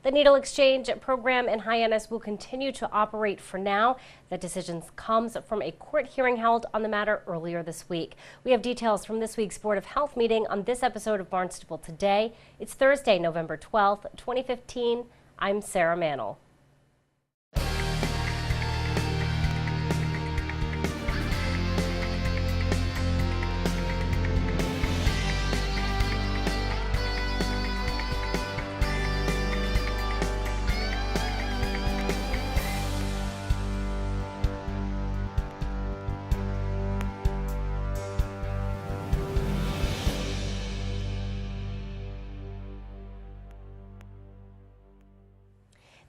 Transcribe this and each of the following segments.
The needle exchange program in Hyannis will continue to operate for now. That decision comes from a court hearing held on the matter earlier this week. We have details from this week's Board of Health meeting on this episode of Barnstable Today. It's Thursday, November 12th, 2015. I'm Sarah Mantle.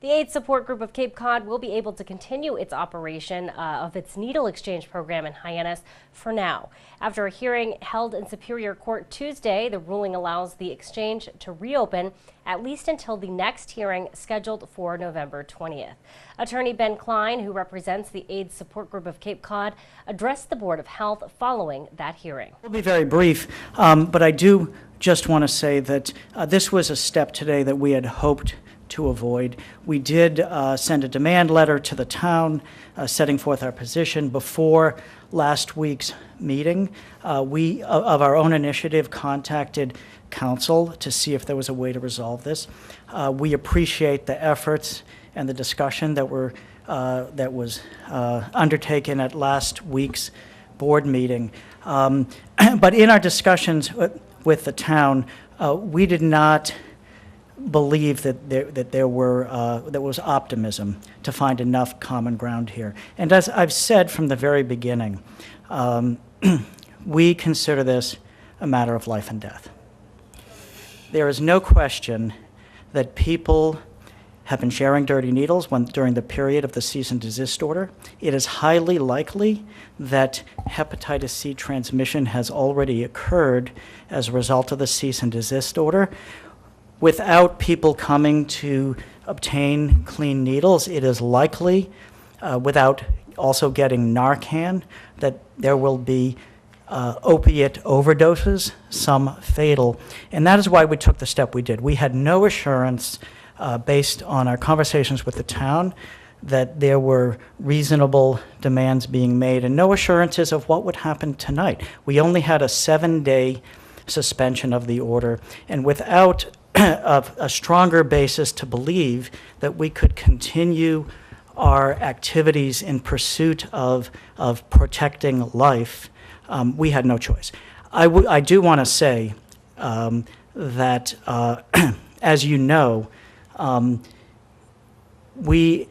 The AIDS Support Group of Cape Cod will be able to continue its operation of its needle exchange program in Hyannis for now. After a hearing held in Superior Court Tuesday, the ruling allows the exchange to reopen at least until the next hearing scheduled for November 20th. Attorney Ben Klein, who represents the AIDS Support Group of Cape Cod, addressed the Board of Health following that hearing. I'll be very brief, but I do just want to say that this was a step today that we had hoped to avoid. We did send a demand letter to the town setting forth our position before last week's meeting. We, of our own initiative, contacted council to see if there was a way to resolve this. We appreciate the efforts and the discussion that was undertaken at last week's board meeting. But in our discussions with the town, we did not believe that there was optimism to find enough common ground here. And as I've said from the very beginning, we consider this a matter of life and death. There is no question that people have been sharing dirty needles during the period of the cease and desist order. It is highly likely that hepatitis C transmission has already occurred as a result of the cease and desist order. Without people coming to obtain clean needles, it is likely, without also getting Narcan, that there will be opiate overdoses, some fatal. And that is why we took the step we did. We had no assurance, based on our conversations with the town, that there were reasonable demands being made, and no assurances of what would happen tonight. We only had a 7-day suspension of the order, and without a stronger basis to believe that we could continue our activities in pursuit of protecting life, we had no choice. I do want to say that, as you know, we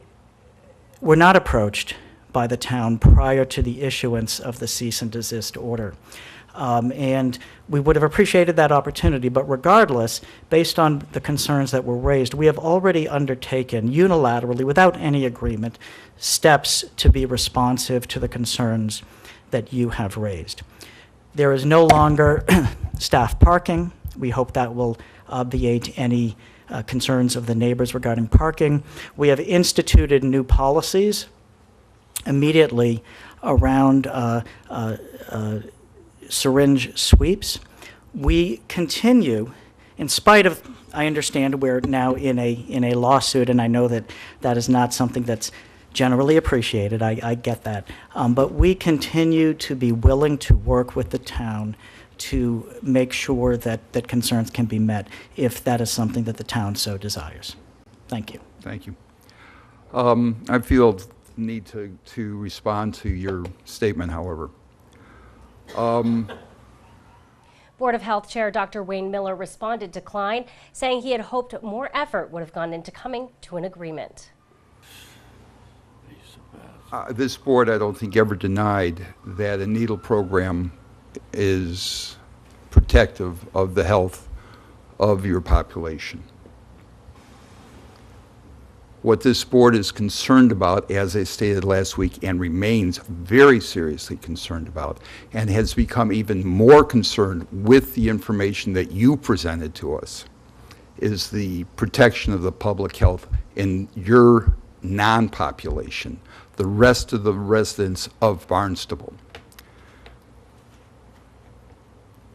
were not approached by the town prior to the issuance of the cease and desist order. And we would have appreciated that opportunity, but regardless, based on the concerns that were raised, we have already undertaken unilaterally, without any agreement, steps to be responsive to the concerns that you have raised. There is no longer staff parking. We hope that will obviate any concerns of the neighbors regarding parking. We have instituted new policies immediately around syringe sweeps. We continue, in spite of, I understand we're now in a lawsuit, and I know that that is not something that's generally appreciated. I get that. But we continue to be willing to work with the town to make sure that concerns can be met if that is something that the town so desires. Thank you. Thank you. I feel the need to respond to your statement, however. Board of Health Chair Dr. Wayne Miller responded to Klein, saying he had hoped more effort would have gone into coming to an agreement. This board, I don't think, ever denied that a needle program is protective of the health of your population. What this board is concerned about, as I stated last week, and remains very seriously concerned about, and has become even more concerned with the information that you presented to us, is the protection of the public health in your non-population, the rest of the residents of Barnstable.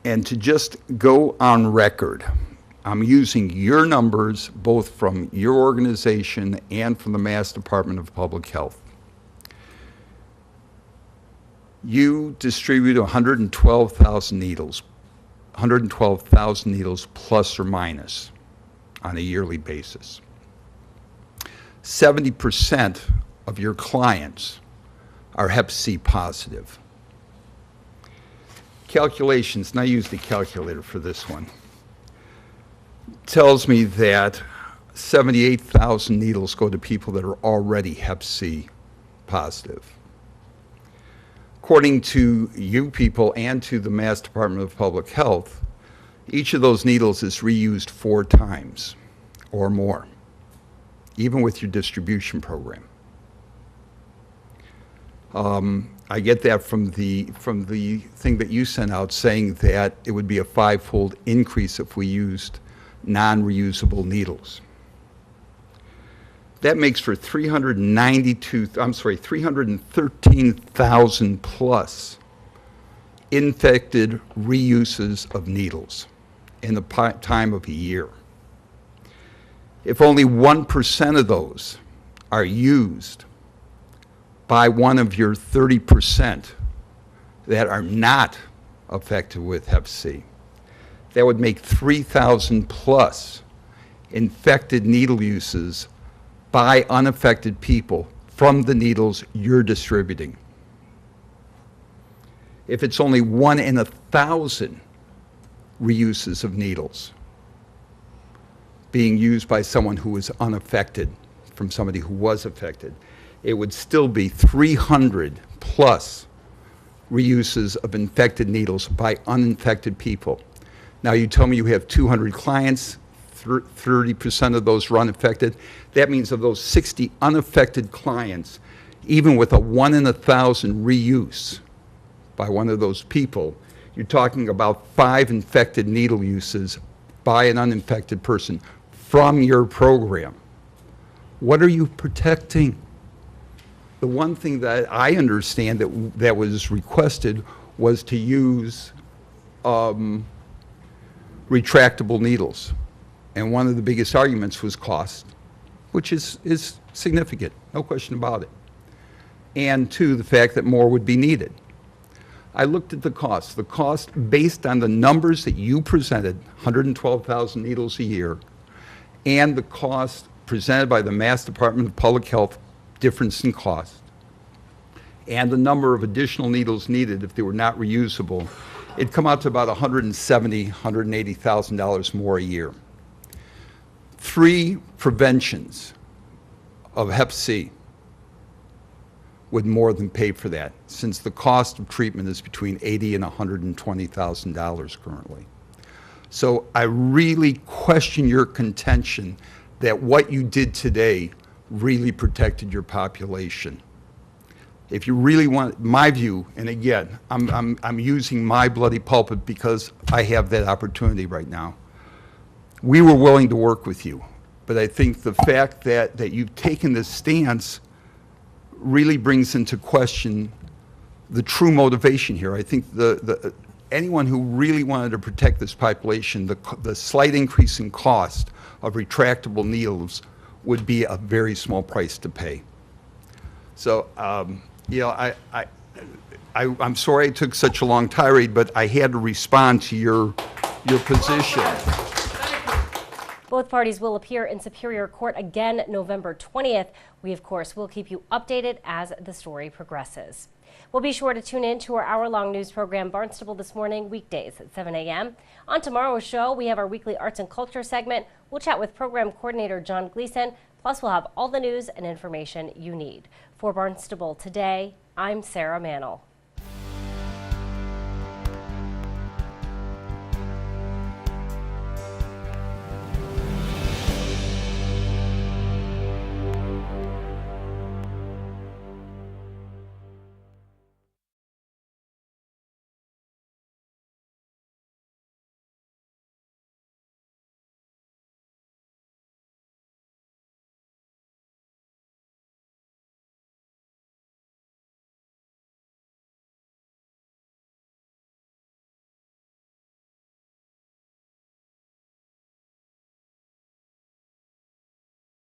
And to just go on record I'm using your numbers both from your organization and from the Mass Department of Public Health. You distribute 112,000 needles, 112,000 needles plus or minus on a yearly basis. 70% of your clients are Hep C positive. Calculations, and I used the calculator for this one, tells me that 78,000 needles go to people that are already Hep C positive. According to you people and to the Mass Department of Public Health, each of those needles is reused 4 times or more, even with your distribution program. I get that from the thing that you sent out saying that it would be a 5-fold increase if we used non-reusable needles. That makes for 313,000 plus infected reuses of needles in the time of a year. If only 1% of those are used by one of your 30% that are not affected with Hep C, that would make 3,000 plus infected needle uses by unaffected people from the needles you're distributing. If it's only 1 in 1,000 reuses of needles being used by someone who was unaffected from somebody who was affected, it would still be 300 plus reuses of infected needles by uninfected people. Now you tell me you have 200 clients, 30% of those are unaffected. That means of those 60 unaffected clients, even with a 1 in 1,000 reuse by one of those people, you're talking about 5 infected needle uses by an uninfected person from your program. What are you protecting? The one thing that I understand that was requested was to use retractable needles. And one of the biggest arguments was cost, which is significant, no question about it. And 2, the fact that more would be needed. I looked at the cost. The cost based on the numbers that you presented, 112,000 needles a year, and the cost presented by the Mass Department of Public Health, difference in cost, and the number of additional needles needed if they were not reusable, it'd come out to about $170,000, $180,000 more a year. 3 preventions of Hep C would more than pay for that, since the cost of treatment is between $80,000 and $120,000 currently. So I really question your contention that what you did today really protected your population. If you really want, my view, and again, I'm using my bloody pulpit because I have that opportunity right now. We were willing to work with you, but I think the fact that you've taken this stance really brings into question the true motivation here. I think anyone who really wanted to protect this population, the slight increase in cost of retractable needles would be a very small price to pay. So, you know, I'm sorry it took such a long tirade, but I had to respond to your position. Both parties will appear in Superior Court again November 20th. We, of course, will keep you updated as the story progresses. We'll be sure to tune in to our hour-long news program, Barnstable This Morning, weekdays at 7 a.m. On tomorrow's show, we have our weekly arts and culture segment. We'll chat with program coordinator John Gleason. Plus, we'll have all the news and information you need. For Barnstable Today, I'm Sarah Mannel.